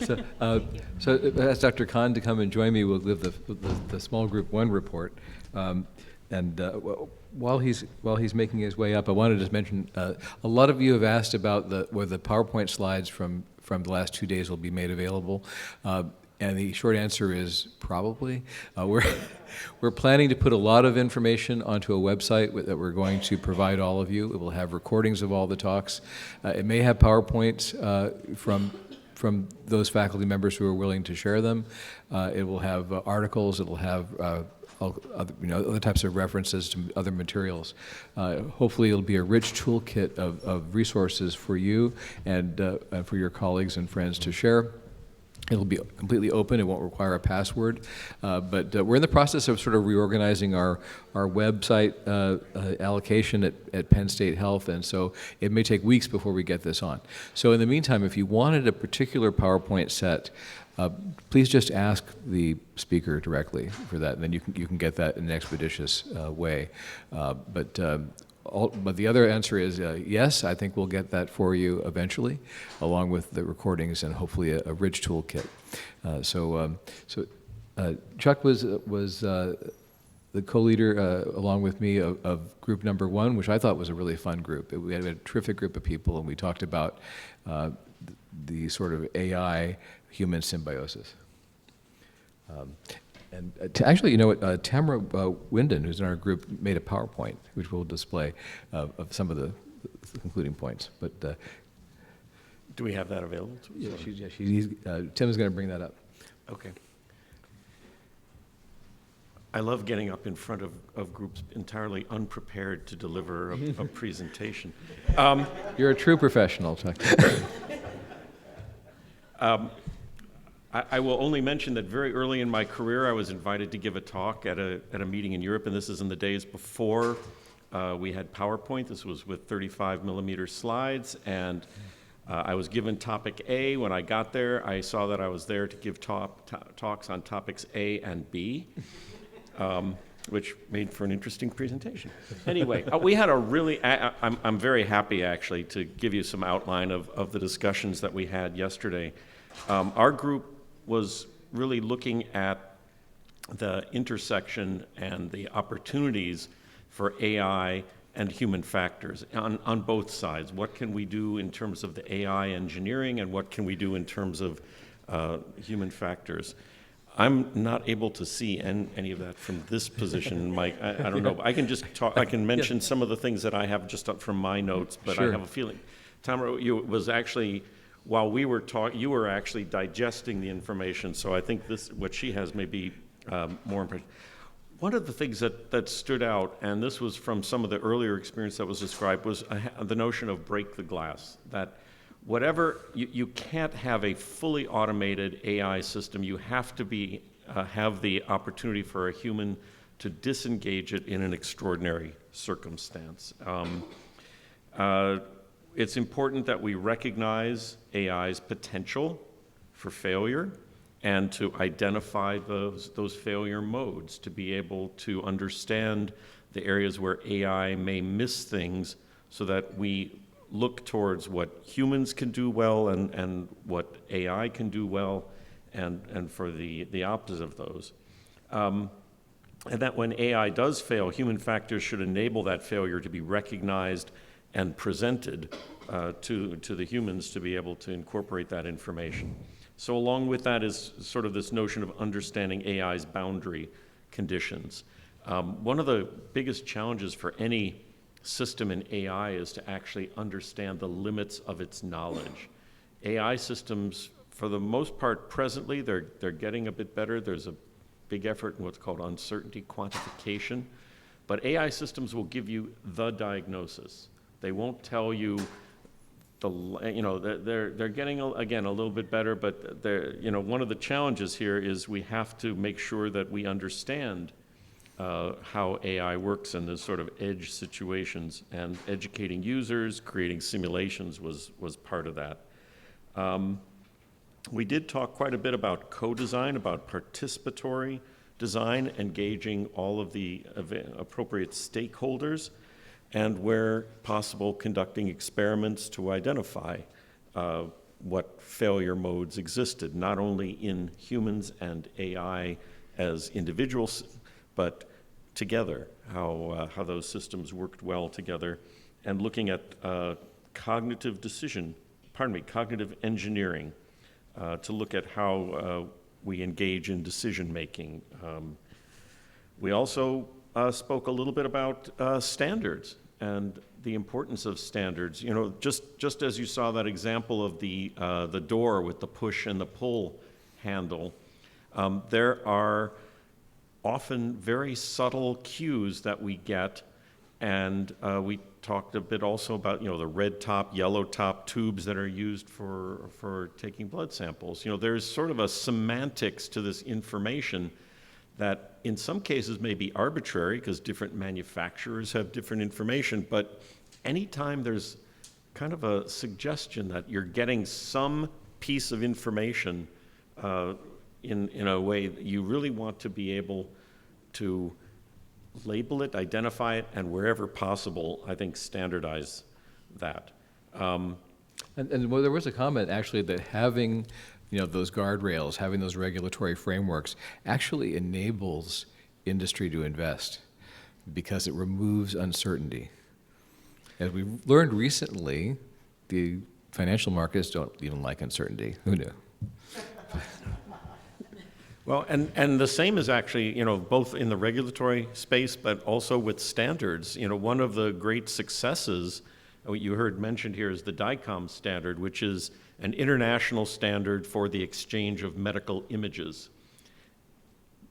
So I asked Dr. Kahn to come and join me. We'll give the small group one report. While he's making his way up, I wanted to just mention a lot of you have asked about where the PowerPoint slides from the last 2 days will be made available. And the short answer is probably. We're planning to put a lot of information onto a website that we're going to provide all of you. It will have recordings of all the talks. It may have PowerPoints from those faculty members who are willing to share them. It will have articles. It will have other types of references to other materials. Hopefully, it'll be a rich toolkit of resources for you and for your colleagues and friends to share. It'll be completely open. It won't require a password. But we're in the process of sort of reorganizing our website allocation at Penn State Health, and so it may take weeks before we get this on. So in the meantime, if you wanted a particular PowerPoint set, please just ask the speaker directly for that, and then you can get that in an expeditious way. But the other answer is yes, I think we'll get that for you eventually, along with the recordings and hopefully a rich toolkit. Chuck was the co-leader along with me of group number one, which I thought was a really fun group. We had a terrific group of people, and we talked about the sort of AI human symbiosis. Actually, Tamara Winden, who's in our group, made a PowerPoint, which we'll display of some of the concluding points. But do we have that available to us? Yeah, Tim is going to bring that up. Okay. I love getting up in front of groups entirely unprepared to deliver a presentation. You're a true professional, Chuck. I will only mention that very early in my career, I was invited to give a talk at a meeting in Europe, and this is in the days before we had PowerPoint. This was with 35 millimeter slides, and I was given topic A. When I got there, I saw that I was there to give talks on topics A and B, which made for an interesting presentation. Anyway, we had a really, I'm very happy actually to give you some outline of the discussions that we had yesterday. Our group was really looking at the intersection and the opportunities for AI and human factors on both sides. What can we do in terms of the AI engineering, and what can we do in terms of human factors? I'm not able to see any of that from this position, Mike. I don't know. I can just talk. I can mention some of the things that I have just up from my notes, but sure. I have a feeling. Tamara, you was actually, while we were talking, you were actually digesting the information, so I think what she has may be more impressive. One of the things that stood out, and this was from some of the earlier experience that was described, was the notion of break the glass, that whatever, you can't have a fully automated AI system. You have to have the opportunity for a human to disengage it in an extraordinary circumstance. It's important that we recognize AI's potential for failure and to identify those failure modes, to be able to understand the areas where AI may miss things so that we look towards what humans can do well and what AI can do well, and for the opposite of those. And that when AI does fail, human factors should enable that failure to be recognized and presented to the humans to be able to incorporate that information. So along with that is sort of this notion of understanding AI's boundary conditions. One of the biggest challenges for any system in AI is to actually understand the limits of its knowledge. AI systems, for the most part presently, they're getting a bit better. There's a big effort in what's called uncertainty quantification. But AI systems will give you the diagnosis. They won't tell you they're getting, again, a little bit better, but one of the challenges here is we have to make sure that we understand how AI works in this sort of edge situations, and educating users, creating simulations was part of that. We did talk quite a bit about co-design, about participatory design, engaging all of the appropriate stakeholders, and where possible, conducting experiments to identify what failure modes existed, not only in humans and AI as individuals, but together, how those systems worked well together, and looking at cognitive engineering to look at how we engage in decision-making. We also spoke a little bit about standards and the importance of standards. You know, just as you saw that example of the door with the push and the pull handle, there are often very subtle cues that we get, and we talked a bit also about, you know, the red top, yellow top tubes that are used for taking blood samples. You know, there's sort of a semantics to this information that in some cases may be arbitrary because different manufacturers have different information, but anytime there's kind of a suggestion that you're getting some piece of information in a way that you really want to be able to label it, identify it, and wherever possible, I think standardize that. And well, there was a comment actually that having, you know, those guardrails, having those regulatory frameworks actually enables industry to invest because it removes uncertainty. As we learned recently, the financial markets don't even like uncertainty. Who knew? Well, and the same is actually, you know, both in the regulatory space, but also with standards. You know, one of the great successes, what you heard mentioned here, is the DICOM standard, which is an international standard for the exchange of medical images.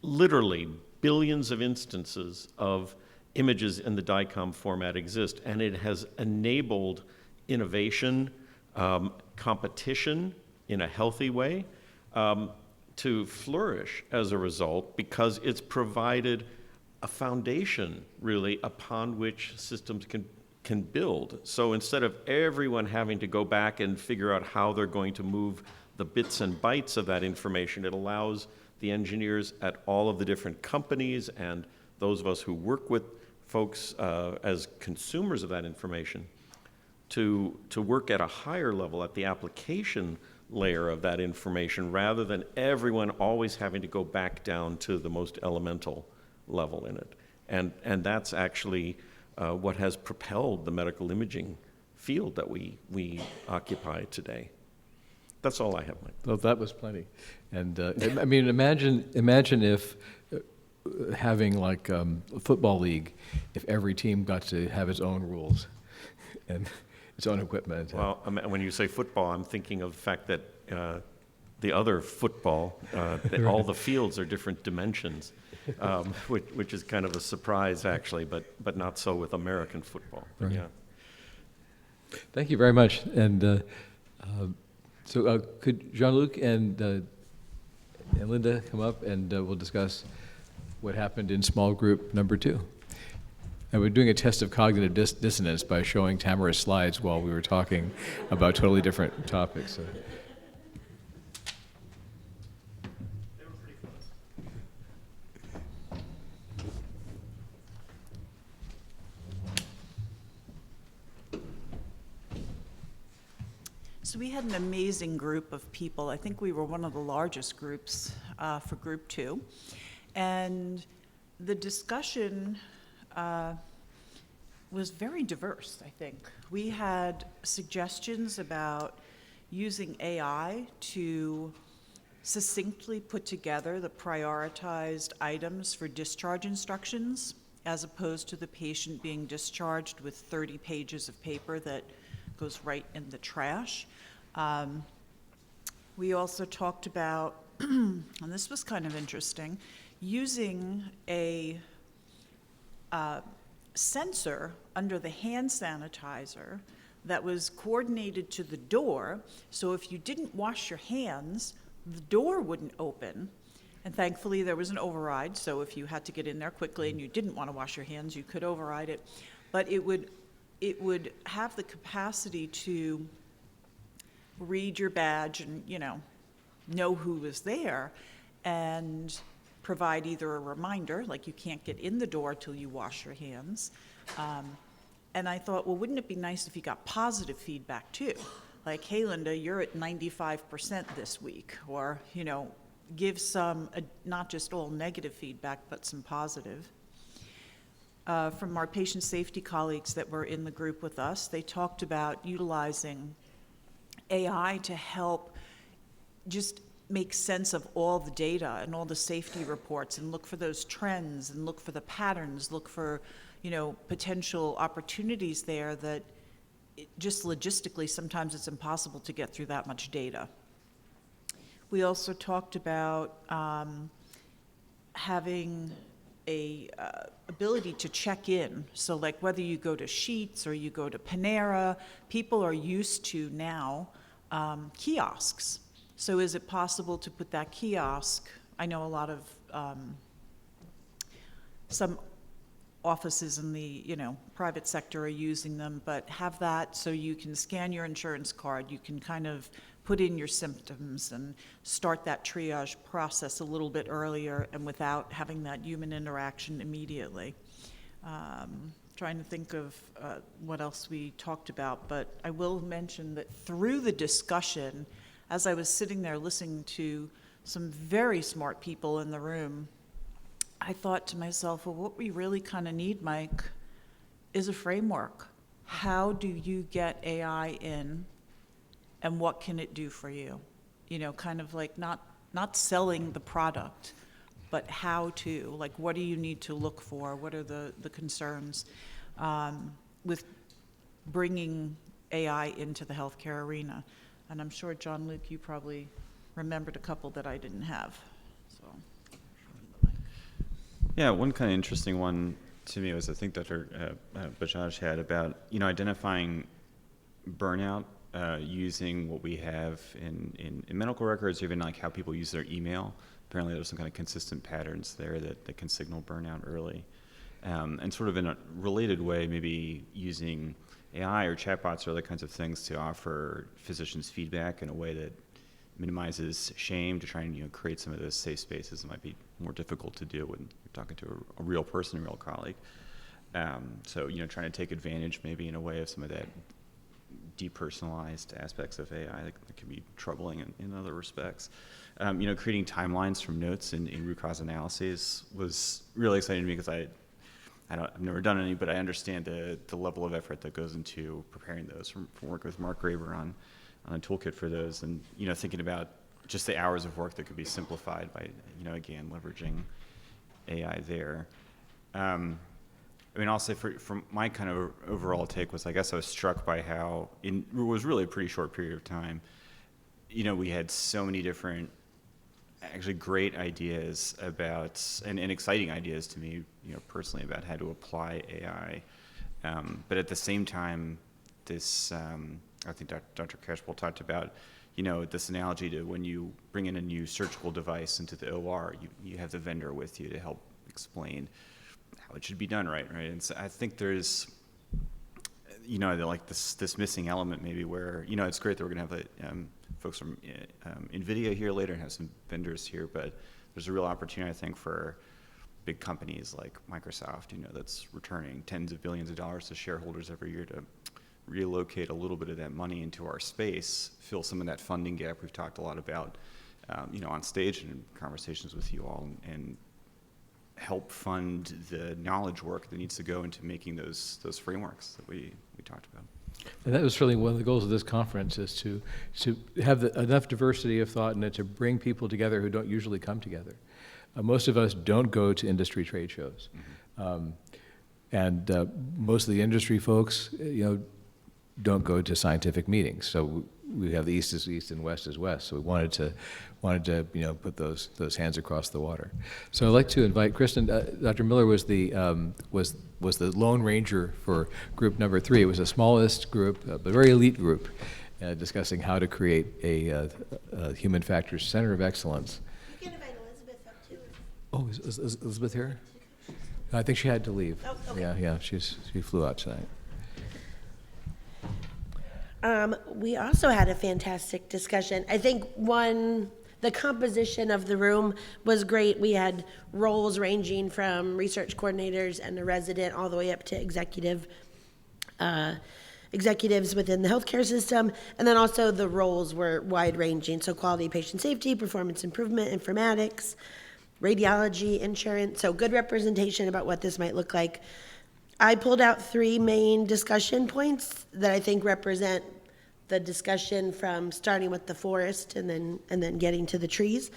Literally, billions of instances of images in the DICOM format exist, and it has enabled innovation, competition in a healthy way, to flourish as a result, because it's provided a foundation, really, upon which systems can build. So instead of everyone having to go back and figure out how they're going to move the bits and bytes of that information, it allows the engineers at all of the different companies and those of us who work with folks as consumers of that information to work at a higher level, at the application layer of that information, rather than everyone always having to go back down to the most elemental level in it. And that's actually what has propelled the medical imaging field that we occupy today. That's all I have, Mike. Well, that was plenty. And I mean, imagine if having like a football league, if every team got to have its own rules and its own equipment. Well, when you say football, I'm thinking of the fact that the other football, that all the fields are different dimensions, which is kind of a surprise, actually, but not so with American football. Right. Yeah. Thank you very much. And so could Jean-Luc and Linda come up, and we'll discuss what happened in small group number 2. And we're doing a test of cognitive dissonance by showing Tamara's slides while we were talking about totally different topics. So. They were pretty close. So we had an amazing group of people. I think we were one of the largest groups for Group 2. And the discussion was very diverse, I think. We had suggestions about using AI to succinctly put together the prioritized items for discharge instructions, as opposed to the patient being discharged with 30 pages of paper that goes right in the trash. We also talked about, and this was kind of interesting, using a sensor under the hand sanitizer that was coordinated to the door, so if you didn't wash your hands, the door wouldn't open. And thankfully there was an override, so if you had to get in there quickly and you didn't want to wash your hands, you could override it. But it would have the capacity to read your badge and, you know who was there, and provide either a reminder, like you can't get in the door till you wash your hands. And I thought, well, wouldn't it be nice if you got positive feedback too? like, hey, Linda, you're at 95% this week, or, give some, not just all negative feedback, but some positive. From our patient safety colleagues that were in the group with us, they talked about utilizing AI to help just make sense of all the data and all the safety reports and look for those trends and look for the patterns, look for, potential opportunities there that just logistically, sometimes it's impossible to get through that much data. We also talked about having a ability to check in. So like whether you go to Sheetz or you go to Panera, people are used to now kiosks. So is it possible to put that kiosk, I know a lot of, some offices in the, private sector are using them, but have that so you can scan your insurance card, you can kind of put in your symptoms and start that triage process a little bit earlier and without having that human interaction immediately. Trying to think of what else we talked about, but I will mention that through the discussion, as I was sitting there listening to some very smart people in the room, I thought to myself, well, what we really kind of need, Mike, is a framework. How do you get AI in, and what can it do for you? Kind of like not selling the product, but how to, like, what do you need to look for? What are the concerns with bringing AI into the healthcare arena? And I'm sure, Jean-Luc, you probably remembered a couple that I didn't have, so. Yeah, one kind of interesting one to me was, I think Dr. Bajaj had about, identifying burnout using what we have in medical records, or even like how people use their email. Apparently there's some kind of consistent patterns there that can signal burnout early. And sort of in a related way, maybe using AI or chatbots or other kinds of things to offer physicians feedback in a way that minimizes shame, to try and create some of those safe spaces that might be more difficult to do when you're talking to a real person, a real colleague. So trying to take advantage maybe in a way of some of that depersonalized aspects of AI that can be troubling in other respects. Creating timelines from notes in root cause analyses was really exciting to me, because I've never done any, but I understand the level of effort that goes into preparing those from working with Mark Graber on a toolkit for those, and thinking about just the hours of work that could be simplified by again leveraging AI there. I'll say from my kind of overall take was, I guess I was struck by how it was really a pretty short period of time, we had so many different actually great ideas about, and exciting ideas to me, personally, about how to apply AI. But at the same time, this, I think Dr. Catchpole talked about, this analogy to when you bring in a new surgical device into the OR, you have the vendor with you to help explain how it should be done right? And so I think there's, like this missing element maybe where, it's great that we're going to have folks from NVIDIA here later and have some vendors here, but there's a real opportunity, I think, for big companies like Microsoft, that's returning tens of billions of dollars to shareholders every year, to relocate a little bit of that money into our space, fill some of that funding gap we've talked a lot about, on stage and in conversations with you all, and help fund the knowledge work that needs to go into making those frameworks that we talked about. And that was really one of the goals of this conference, is to have enough diversity of thought and to bring people together who don't usually come together. Most of us don't go to industry trade shows. Mm-hmm. And most of the industry folks, don't go to scientific meetings. So we have the East is East and West is West. So we wanted to put those hands across the water. So I'd like to invite Kristen. Dr. Miller was the Lone Ranger for group number 3. It was the smallest group, but very elite group, discussing how to create a human factors center of excellence. You can invite Elizabeth up too. Oh, is Elizabeth here? I think she had to leave. Oh, okay. Yeah, she flew out tonight. We also had a fantastic discussion. I think the composition of the room was great. We had roles ranging from research coordinators and a resident all the way up to executive. executives within the healthcare system, and then also the roles were wide-ranging, so quality patient safety, performance improvement, informatics, radiology, insurance, so good representation about what this might look like. I pulled out 3 main discussion points that I think represent the discussion from starting with the forest and then getting to the trees.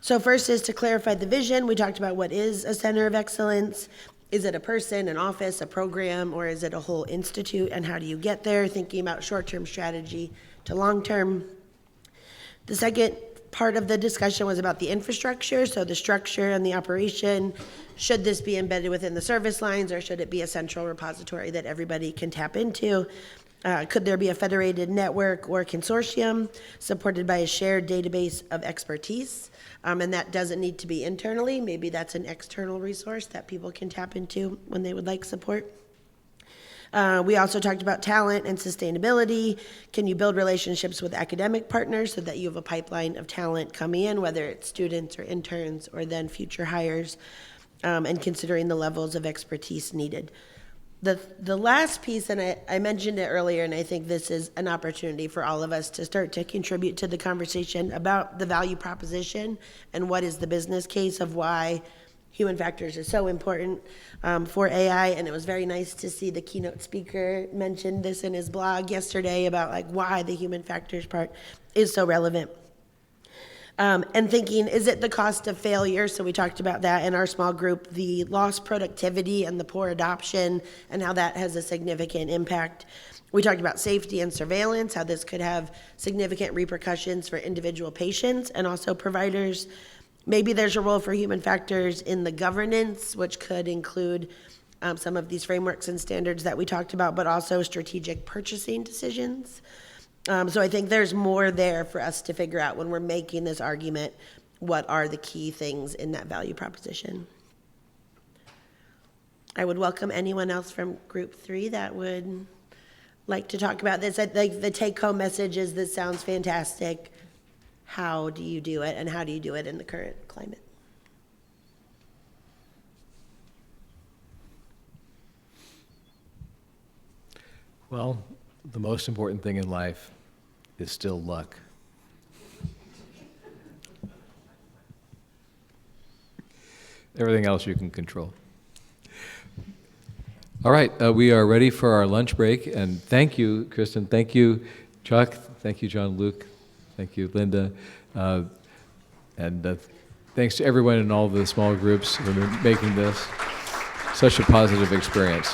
So first is to clarify the vision. We talked about what is a center of excellence. Is it a person, an office, a program, or is it a whole institute? And how do you get there? Thinking about short-term strategy to long-term. The second part of the discussion was about the infrastructure, so the structure and the operation. Should this be embedded within the service lines, or should it be a central repository that everybody can tap into? Could there be a federated network or consortium supported by a shared database of expertise? And that doesn't need to be internally. Maybe that's an external resource that people can tap into when they would like support. We also talked about talent and sustainability. Can you build relationships with academic partners so that you have a pipeline of talent coming in, whether it's students or interns or then future hires, and considering the levels of expertise needed. The last piece, and I mentioned it earlier, and I think this is an opportunity for all of us to start to contribute to the conversation about the value proposition and what is the business case of why human factors is so important for AI. And it was very nice to see the keynote speaker mention this in his blog yesterday about like why the human factors part is so relevant. And thinking, is it the cost of failure? So we talked about that in our small group, the lost productivity and the poor adoption and how that has a significant impact. We talked about safety and surveillance, how this could have significant repercussions for individual patients and also providers. Maybe there's a role for human factors in the governance, which could include some of these frameworks and standards that we talked about, but also strategic purchasing decisions. So I think there's more there for us to figure out when we're making this argument, what are the key things in that value proposition. I would welcome anyone else from group 3 that would like to talk about this. I think the take-home message is this sounds fantastic. How do you do it, and how do you do it in the current climate? Well, the most important thing in life is still luck. Everything else you can control. All right, we are ready for our lunch break, and thank you, Kristen. Thank you, Chuck. Thank you, Jean-Luc. Thank you, Linda. And thanks to everyone in all the small groups for making this such a positive experience.